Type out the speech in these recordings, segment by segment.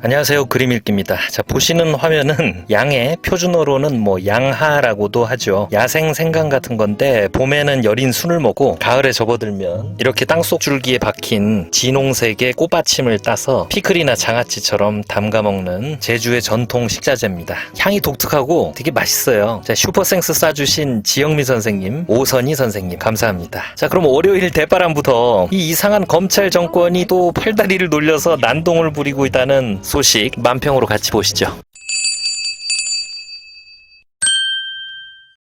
안녕하세요, 그림읽기입니다. 자, 보시는 화면은 양의 표준어로는 뭐 양하라고도 하죠. 야생 생강 같은 건데 봄에는 여린 순을 먹고 가을에 접어들면 이렇게 땅속 줄기에 박힌 진홍색의 꽃받침을 따서 피클이나 장아찌처럼 담가 먹는 제주의 전통 식자재입니다. 향이 독특하고 되게 맛있어요. 자, 슈퍼생스 싸주신 지영미 선생님, 오선희 선생님 감사합니다. 자, 그럼 월요일 대바람부터 이 이상한 검찰 정권이 또 팔다리를 놀려서 난동을 부리고 있다는 소식 만평으로 같이 보시죠.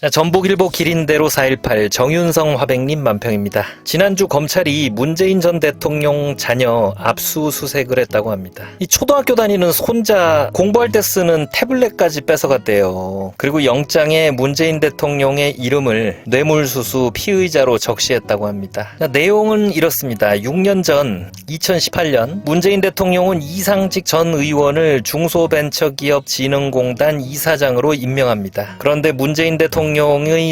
자, 전북일보 기린대로 4.18 정윤성 화백님 만평입니다. 지난주 검찰이 문재인 전 대통령 자녀 압수수색을 했다고 합니다. 이 초등학교 다니는 손자 공부할 때 쓰는 태블릿까지 뺏어갔대요. 그리고 영장에 문재인 대통령의 이름을 뇌물수수 피의자로 적시했다고 합니다. 자, 내용은 이렇습니다. 6년 전 2018년 문재인 대통령은 이상직 전 의원을 중소벤처기업진흥공단 이사장으로 임명합니다. 그런데 문재인 대통령의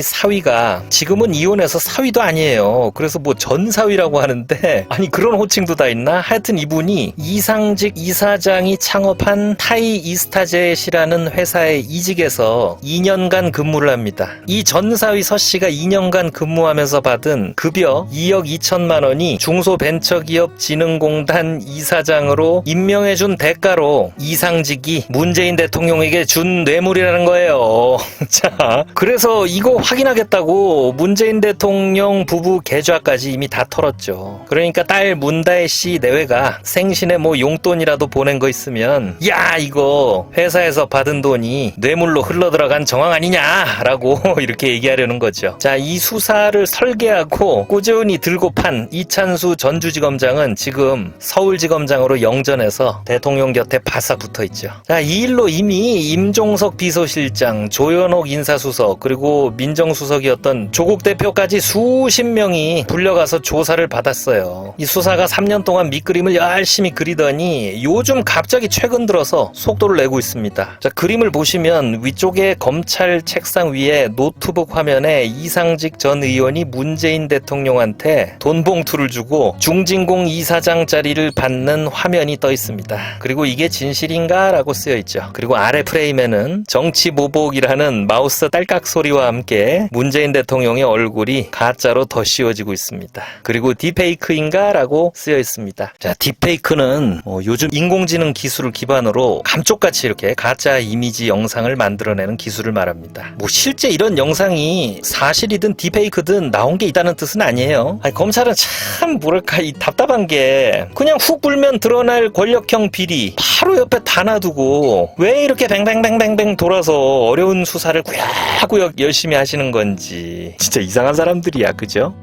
사위가 지금은 이혼해서 사위도 아니에요. 그래서 뭐 전사위라고 하는데 아니 그런 호칭도 다 있나? 하여튼 이분이 이상직 이사장이 창업한 타이 이스타젯이라는 회사에 이직해서 2년간 근무를 합니다. 이 전사위 서씨가 2년간 근무하면서 받은 급여 2억 2천만 원이 중소벤처기업진흥공단 이사장으로 임명해준 대가로 이상직이 문재인 대통령에게 준 뇌물이라는 거예요. 자, 그래서 이거 확인하겠다고 문재인 대통령 부부 계좌까지 이미 다 털었죠. 그러니까 딸 문다혜 씨 내외가 생신에 뭐 용돈이라도 보낸 거 있으면 야 이거 회사에서 받은 돈이 뇌물로 흘러들어간 정황 아니냐라고 이렇게 얘기하려는 거죠. 자, 이 수사를 설계하고 꾸준히 들고 판 이찬수 전주지검장은 지금 서울지검장으로 영전해서 대통령 곁에 바싹 붙어있죠. 자, 이 일로 이미 임종석 비서실장, 조현옥 인사수석 그리고 민정수석이었던 조국 대표까지 수십 명이 불려가서 조사를 받았어요. 이 수사가 3년 동안 밑그림을 열심히 그리더니 요즘 갑자기 최근 들어서 속도를 내고 있습니다. 자, 그림을 보시면 위쪽에 검찰 책상 위에 노트북 화면에 이상직 전 의원이 문재인 대통령한테 돈 봉투를 주고 중진공 이사장 자리를 받는 화면이 떠 있습니다. 그리고 이게 진실인가? 라고 쓰여 있죠. 그리고 아래 프레임에는 정치보복이라는 마우스 딸깍 소리와 함께 문재인 대통령의 얼굴이 가짜로 더 씌워지고 있습니다. 그리고 딥페이크인가? 라고 쓰여 있습니다. 자, 딥페이크는 요즘 인공지능 기술을 기반으로 감쪽같이 이렇게 가짜 이미지 영상을 만들어내는 기술을 말합니다. 뭐 실제 이런 영상이 사실이든 딥페이크든 나온 게 있다는 뜻은 아니에요. 아니, 검찰은 참 뭐랄까 이 답답한 게 그냥 훅 불면 드러날 권력형 비리 바로 옆에 다 놔두고 왜 이렇게 뱅뱅뱅뱅뱅 돌아서 어려운 수사를 구야구역 열심히 하시는 건지 진짜 이상한 사람들이야, 그죠?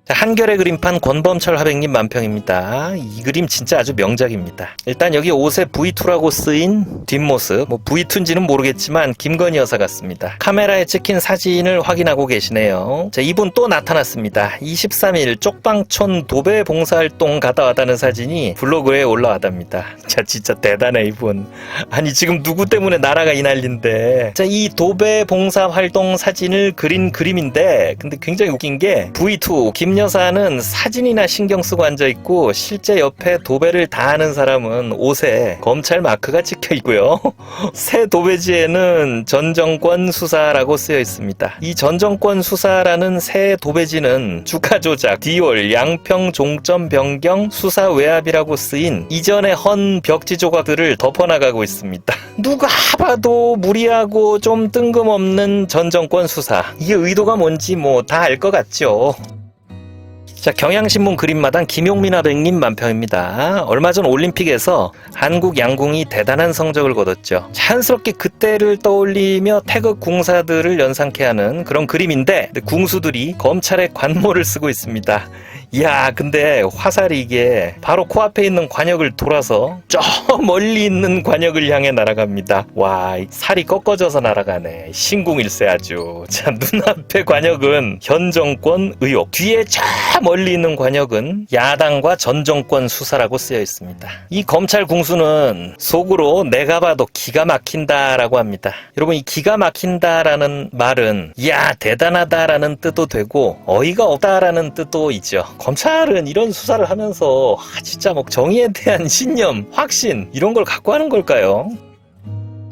자, 한결의 그림판 권범철 화백님 만평입니다. 이 그림 진짜 아주 명작입니다. 일단 여기 옷에 V2라고 쓰인 뒷모습, 뭐 V2인지는 모르겠지만 김건희 여사 같습니다. 카메라에 찍힌 사진을 확인하고 계시네요. 자, 이분 또 나타났습니다. 23일 쪽방촌 도배 봉사활동 갔다 왔다는 사진이 블로그에 올라왔답니다. 자, 진짜 대단해 이분. 아니 지금 누구 때문에 나라가 이 난리인데. 자, 이 도배 봉사활동 사진을 그린 그림인데 근데 굉장히 웃긴 게 V2 김 여사는 사진이나 신경 쓰고 앉아있고 실제 옆에 도배를 다 하는 사람은 옷에 검찰 마크가 찍혀 있고요. 새 도배지에는 전 정권 수사라고 쓰여 있습니다. 이 전 정권 수사라는 새 도배지는 주가 조작, 디올, 양평 종점 변경, 수사 외압이라고 쓰인 이전의 헌 벽지 조각들을 덮어나가고 있습니다. 누가 봐도 무리하고 좀 뜬금없는 전 정권 수사. 이게 의도가 뭔지 뭐 다 알 것 같죠. 자, 경향신문 그림마당 김용민 화백님 만평입니다. 얼마 전 올림픽에서 한국 양궁이 대단한 성적을 거뒀죠. 자연스럽게 그때를 떠올리며 태극 궁사들을 연상케 하는 그런 그림인데 궁수들이 검찰의 관모를 쓰고 있습니다. 이야, 근데 화살이 이게 바로 코앞에 있는 관역을 돌아서 저 멀리 있는 관역을 향해 날아갑니다. 와, 살이 꺾어져서 날아가네. 신궁일세 아주. 자, 눈앞의 관역은 현 정권 의혹, 뒤에 저 멀리 있는 관역은 야당과 전 정권 수사라고 쓰여 있습니다. 이 검찰 궁수는 속으로 내가 봐도 기가 막힌다라고 합니다. 여러분, 이 기가 막힌다라는 말은 야 대단하다라는 뜻도 되고 어이가 없다라는 뜻도 있죠. 검찰은 이런 수사를 하면서 진짜 뭐 정의에 대한 신념, 확신 이런 걸 갖고 하는 걸까요?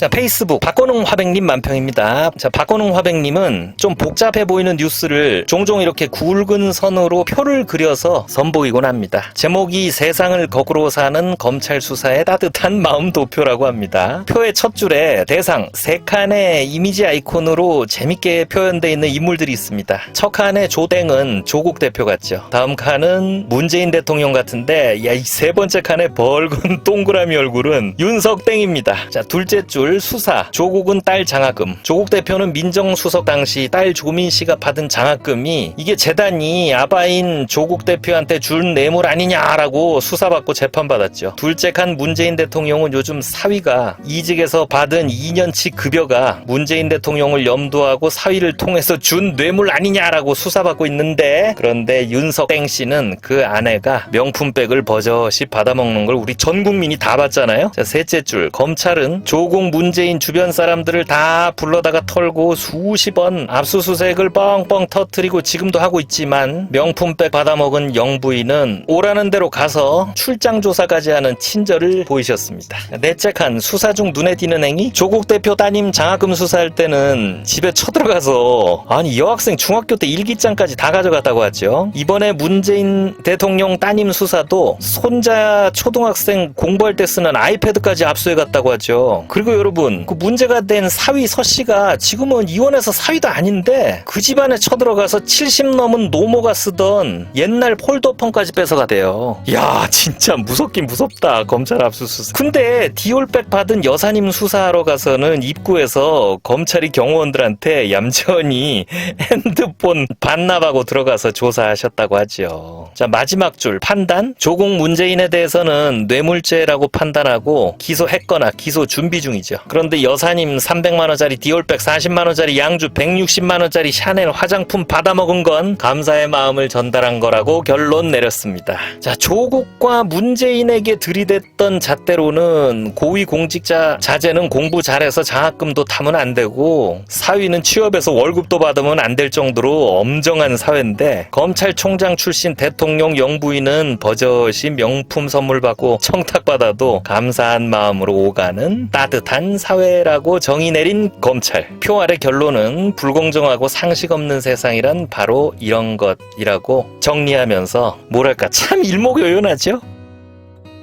자, 페이스북 박건웅 화백님 만평입니다. 자, 박건웅 화백님은 좀 복잡해 보이는 뉴스를 종종 이렇게 굵은 선으로 표를 그려서 선보이곤 합니다. 제목이 세상을 거꾸로 사는 검찰 수사의 따뜻한 마음 도표라고 합니다. 표의 첫 줄에 대상 3칸의 이미지 아이콘으로 재밌게 표현되어 있는 인물들이 있습니다. 첫 칸의 조땡은 조국 대표 같죠. 다음 칸은 문재인 대통령 같은데 이 3번째 칸의 벌건 동그라미 얼굴은 윤석땡입니다. 자, 둘째 줄 수사, 조국은 딸 장학금. 조국 대표는 민정수석 당시 딸 조민 씨가 받은 장학금이 이게 재단이 아바인 조국 대표한테 준 뇌물 아니냐라고 수사받고 재판받았죠. 둘째 칸 문재인 대통령은 요즘 사위가 이직에서 받은 2년치 급여가 문재인 대통령을 염두하고 사위를 통해서 준 뇌물 아니냐라고 수사받고 있는데, 그런데 윤석땡 씨는 그 아내가 명품백을 버젓이 받아먹는 걸 우리 전 국민이 다 봤잖아요. 자, 셋째 줄 검찰은 조국 문재인 주변 사람들을 다 불러다가 털고 수십 번 압수수색을 뻥뻥 터뜨리고 지금도 하고 있지만 명품백 받아먹은 영부인은 오라는 대로 가서 출장조사까지 하는 친절을 보이셨습니다. 넷째 칸 수사 중 눈에 띄는 행위, 조국 대표 따님 장학금 수사할 때는 집에 쳐들어가서 아니 여학생 중학교 때 일기장까지 다 가져갔다고 하죠. 이번에 문재인 대통령 따님 수사도 손자 초등학생 공부할 때 쓰는 아이패드까지 압수해갔다고 하죠. 그리고 여러분, 그 문제가 된 사위 서 씨가 지금은 이혼해서 사위도 아닌데 그 집안에 쳐들어가서 70 넘은 노모가 쓰던 옛날 폴더폰까지 뺏어가대요. 야, 진짜 무섭긴 무섭다, 검찰 압수수색. 근데 디올백 받은 여사님 수사하러 가서는 입구에서 검찰이 경호원들한테 얌전히 핸드폰 반납하고 들어가서 조사하셨다고 하죠. 자, 마지막 줄 판단, 조국 문재인에 대해서는 뇌물죄라고 판단하고 기소했거나 기소 준비 중이죠. 그런데 여사님 300만원짜리 디올백 40만원짜리 양주 160만원짜리 샤넬 화장품 받아먹은 건 감사의 마음을 전달한 거라고 결론 내렸습니다. 자, 조국과 문재인에게 들이댔던 잣대로는 고위공직자 자제는 공부 잘해서 장학금도 타면 안 되고 사위는 취업해서 월급도 받으면 안 될 정도로 엄정한 사회인데, 검찰총장 출신 대통령 영부인은 버젓이 명품 선물 받고 청탁받아도 감사한 마음으로 오가는 따뜻한 사회라고 정의 내린 검찰. 표 아래 결론은 불공정하고 상식 없는 세상이란 바로 이런 것이라고 정리하면서 뭐랄까 참 일목요연하죠?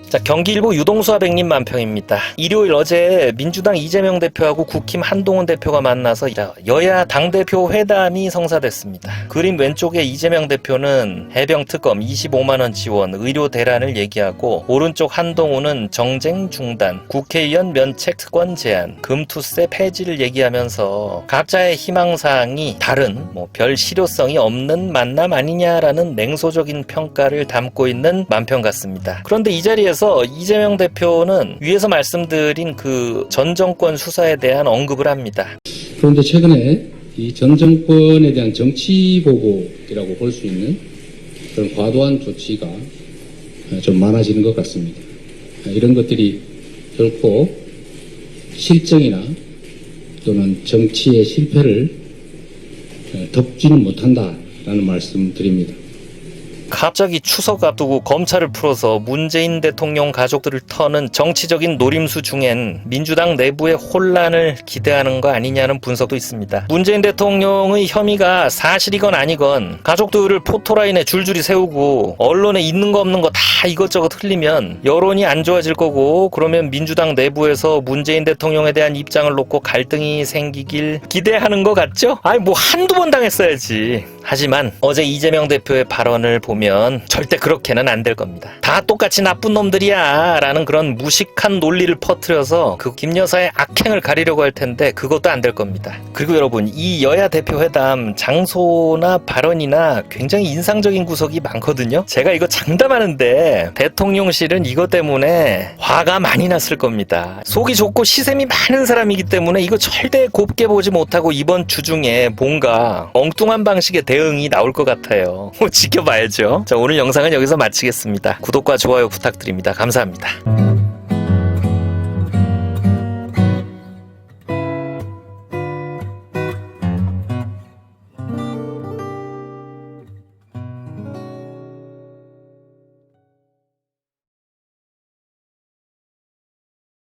자, 경기일보 유동수 화백님 만평입니다. 일요일 어제 민주당 이재명 대표하고 국힘 한동훈 대표가 만나서 여야 당대표 회담이 성사됐습니다. 그림 왼쪽에 이재명 대표는 해병특검 25만원 지원, 의료 대란을 얘기하고, 오른쪽 한동훈은 정쟁 중단, 국회의원 면책 특권 제한, 금투세 폐지를 얘기하면서 각자의 희망사항이 다른 별 실효성이 없는 만남 아니냐라는 냉소적인 평가를 담고 있는 만평 같습니다. 그런데 이 자리에서 이재명 대표는 위에서 말씀드린 그 전 정권 수사에 대한 언급을 합니다. 그런데 최근에 이 전 정권에 대한 정치 보복이라고 볼 수 있는 그런 과도한 조치가 좀 많아지는 것 같습니다. 이런 것들이 결코 실정이나 또는 정치의 실패를 덮지는 못한다라는 말씀 드립니다. 갑자기 추석 앞두고 검찰을 풀어서 문재인 대통령 가족들을 터는 정치적인 노림수 중엔 민주당 내부의 혼란을 기대하는 거 아니냐는 분석도 있습니다. 문재인 대통령의 혐의가 사실이건 아니건 가족들을 포토라인에 줄줄이 세우고 언론에 있는 거 없는 거 다 이것저것 흘리면 여론이 안 좋아질 거고, 그러면 민주당 내부에서 문재인 대통령에 대한 입장을 놓고 갈등이 생기길 기대하는 것 같죠? 아니 한두 번 당했어야지. 하지만 어제 이재명 대표의 발언을 보면 절대 그렇게는 안 될 겁니다. 다 똑같이 나쁜 놈들이야 라는 그런 무식한 논리를 퍼뜨려서 그 김 여사의 악행을 가리려고 할 텐데 그것도 안 될 겁니다. 그리고 여러분, 이 여야 대표 회담 장소나 발언이나 굉장히 인상적인 구석이 많거든요. 제가 이거 장담하는데 대통령실은 이것 때문에 화가 많이 났을 겁니다. 속이 좁고 시샘이 많은 사람이기 때문에 이거 절대 곱게 보지 못하고 이번 주 중에 뭔가 엉뚱한 방식의 대응이 나올 것 같아요. 지켜봐야죠. 자, 오늘 영상은 여기서 마치겠습니다. 구독과 좋아요 부탁드립니다. 감사합니다.